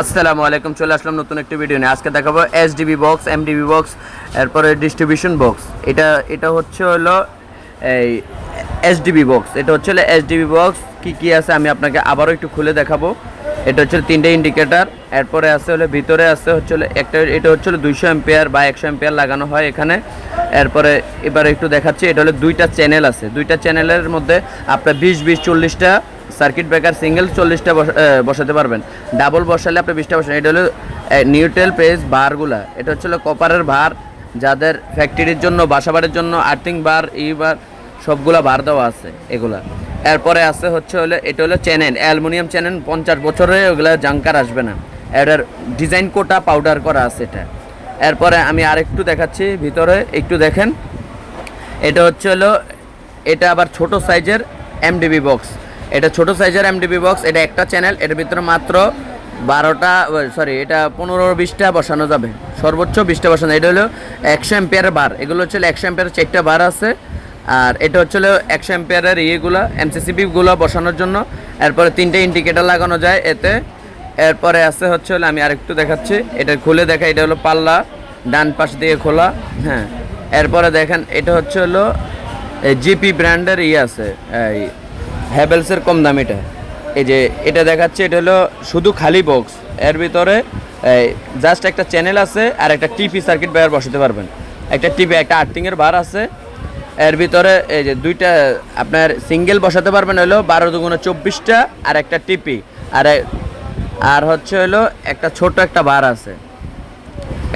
আসসালামু আলাইকুম, চলে আসলাম নতুন একটি ভিডিও নিয়ে। আজকে দেখাবো এসডিবি বক্স, এমডিবি বক্স, এরপরে ডিস্ট্রিবিউশন বক্স। এটা হচ্ছে হলো এই এসডিবি বক্স। এটা হচ্ছে হলো এসডিবি বক্স। কি আছে আমি আপনাকে আবারও একটু খুলে দেখাবো। এটা হচ্ছে তিনটে ইন্ডিকেটার, এরপরে আছে হলো ভিতরে আছে হচ্ছে হলো একটা, এটা হচ্ছে হলো 200 এম্পিয়ার বা 100 এম্পিয়ার লাগানো হয় এখানে। এরপরে এবার একটু দেখাচ্ছি, এটা হলো দুইটা চ্যানেল আছে। দুইটা চ্যানেলের মধ্যে আপনার 20-40টা সার্কিট ব্রেকার সিঙ্গেল 40টা বসাতে পারবেন। ডাবল বসালে আপনি 20টা বসান। এটা হলো নিউট্রাল পেজ বারগুলা। এটা হচ্ছে হলো কপারের বার, যাদের ফ্যাক্টরির জন্য, বাসাবাড়ির জন্য আর্থিং বার, বার সবগুলা বার দেওয়া আছে এগুলা। এরপরে আছে হচ্ছে হলো এটা হলো চ্যানেল, অ্যালুমিনিয়াম চ্যানেল, 50 বছরে ওগুলা জাঙ্কার আসবে না। এটার ডিজাইন কোটা পাউডার করা আছে এটা। এরপরে আমি আরেকটু দেখাচ্ছি ভিতরে, একটু দেখেন। এটা হচ্ছে হলো এটা আবার ছোট সাইজের এমডিবি বক্স। এটা ছোট সাইজের এমডিবি বক্স। এটা একটা চ্যানেল, এটার ভিতরে মাত্র 12টা, সরি এটা 15-20টা বসানো যাবে, সর্বোচ্চ 20টা বসানো। এটা হলো 100 এম্পিয়ারের বার। এগুলো হচ্ছে 100 এম্পিয়ারের 4টা বার আছে। আর এটা হচ্ছে 100 এম্পিয়ারের ইয়েগুলো এমসিসিবিগুলো বসানোর জন্য। এরপরে 3টে ইন্ডিকেটার লাগানো যায় এতে। এরপরে আছে হচ্ছে হলো আমি আরেকটু দেখাচ্ছি, এটা খুলে দেখা। এটা হলো পাল্লা, ডান পাশ দিয়ে খোলা। হ্যাঁ, এরপরে দেখেন এটা হচ্ছে হলো জিপি ব্র্যান্ডের আছে, এই হ্যাভেলসের কম দামিটা। এই যে এটা দেখাচ্ছে, এটা হলো শুধু খালি বক্স। এর ভিতরে জাস্ট একটা চ্যানেল আছে আর একটা টিপি সার্কিট ব্রেকার বসাতে পারবেন। একটা টিপি, একটা আর্থিংয়ের বার আছে। এর ভিতরে এই যে দুইটা আপনার সিঙ্গেল বসাতে পারবেন হলো 12×24টা, আর একটা টিপি, আর হচ্ছে হলো একটা ছোট একটা বার আছে।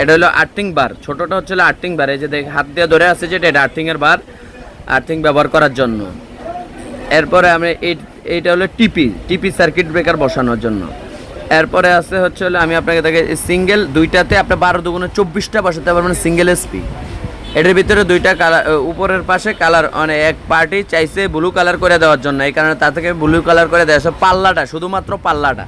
এটা হলো আর্থিং বার, ছোটটা হচ্ছে হলো আর্থিং বার। এই যে হাত দিয়ে ধরে আছে যেটা, এটা আর্থিংয়ের বার, আর্থিং ব্যবহার করার জন্য। এরপরে আমি এইটা হলো টিপি সার্কিট ব্রেকার বসানোর জন্য। এরপরে আছে হচ্ছে হলো আমি আপনাকে দেখে সিঙ্গেল, দুইটাতে আপনি 12×24টা বসাতে পারবেন সিঙ্গেল এসপি। এটার ভিতরে দুইটা কালার, উপরের পাশে কালার, মানে এক পার্টি চাইছে ব্লু কালার করে দেওয়ার জন্য, এই কারণে তা থেকে ব্লু কালার করে দেওয়া সব পাল্লাটা, শুধুমাত্র পাল্লাটা।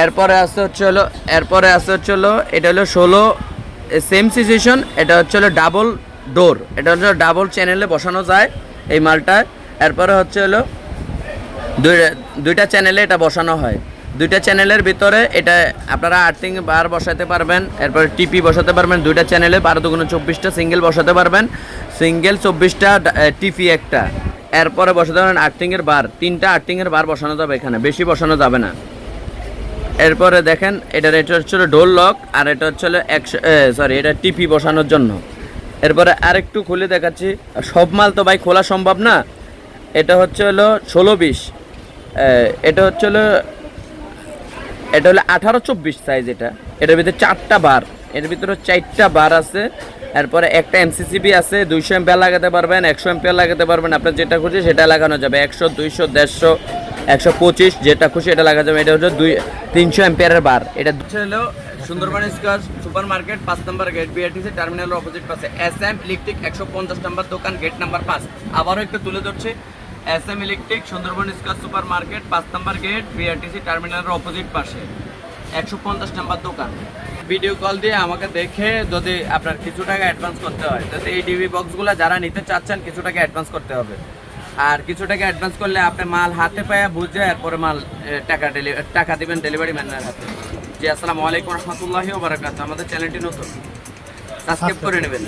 এরপরে আছে হচ্ছে হলো এটা হলো 16 সেম সিচুয়েশন। এটা হচ্ছে হলো ডাবল ডোর, এটা হচ্ছে ডাবল চ্যানেলে বসানো যায় এই মালটায়। এরপরে হচ্ছে হলো দুইটা চ্যানেলে এটা বসানো হয়। দুইটা চ্যানেলের ভিতরে এটা আপনারা আর্থিং বার বসাতে পারবেন, এরপরে টিপি বসাতে পারবেন। দুইটা চ্যানেলে 12×24টা সিঙ্গেল বসাতে পারবেন, সিঙ্গেল 24টা টিপি একটা। এরপরে বসাতে পারবেন আর্থিংয়ের বার, 3টা আর্থিংয়ের বার বসানো যাবে এখানে, বেশি বসানো যাবে না। এরপরে দেখেন এটা হচ্ছে ডোর লক, আর এটা হচ্ছে এটা টিপি বসানোর জন্য। এরপরে আরেকটু খুলে দেখাচ্ছি, সব মাল তো ভাই খোলা সম্ভব না। এটা হচ্ছে হলো 16-20, এটা হচ্ছে হলো 18-24 সাইজ। এটার ভিতরে 4টা বার, এর ভিতরে 4টা বার আছে। এরপরে একটা এমসিসিবি আছে, 200 এম্পিয়ার লাগাতে পারবেন, 100 এম্পিয়ার লাগাতে পারবেন। আপনার যেটা খুশি সেটা লাগানো যাবে, 100, 200, 150, 125 যেটা খুশি এটা লাগা যাবে। এটা হচ্ছে 300 এম্পিয়ারের বার। এটা হলো সুন্দরবন স্কয়ার সুপার মার্কেট 5 নম্বর গেট, বিআরটিসি টার্মিনালের অপোজিট পাশে SM ইলেকট্রিক 150 নম্বর দোকান, গেট নাম্বার 5। আবারও একটু তুলে ধরছি, SM electric Sundarban square super market 5 নম্বর গেট, বিআরটিসি টার্মিনালের অপোজিট পাশে, 150 নম্বর দোকান। ভিডিও কল দিয়ে আমাকে দেখে যদি আপনার কিছু টাকা অ্যাডভান্স করতে হয়, তাহলে এই ডিবি বক্সগুলো যারা নিতে চাচ্ছেন কিছু টাকা অ্যাডভান্স করতে হবে। আর কিছু টাকা অ্যাডভান্স করলে আপনি মাল হাতে পায়া বুঝে এরপরে মাল টাকা দিবেন ডেলিভারি ম্যানের হাতে। জি, আসসালামু আলাইকুম রহমতুল্লাহি ওয়া বারাকাতুহু। আমাদের চ্যানেলটি নতুন, সাবস্ক্রাইব করে নেবেন।